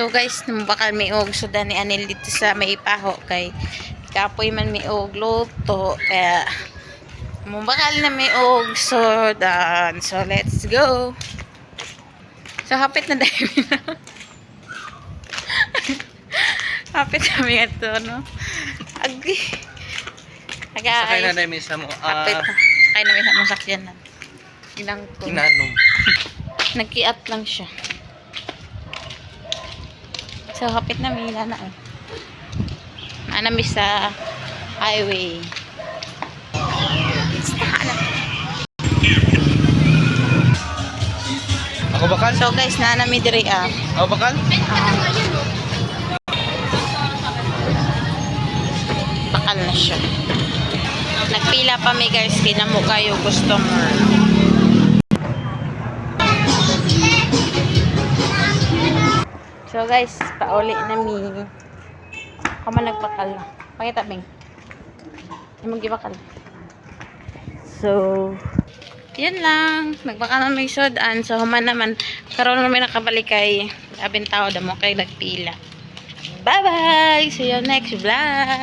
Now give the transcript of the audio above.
So guys, bakal may og sudan ni Anil dito sa may ipaho kay kapoy man may og luto kaya bakal na may og sudan. So let's go. So hapit na dahil na. Hapit kami ito, no? Agi. Sakay na dahil sa mo. Hapit na. Sakay na may sa mong sakyanan. Ilang ko. Inanom. Nagkiat lang siya. So, hapit na may na eh. Manami sa highway. Ako bakal? So, guys, nanami diri Ako bakal? bakal na siya. Nagpila pa may guys, kinamo kayo customer. So guys, pauli na mi. Ako man nagpakal. Pakita bing. Yung magibakal. So, yun lang. Nagbakal na may sudan. So, human naman. Karoon naman nakabalik kay abing tao damo kay nagpila. Bye-bye! See you next vlog!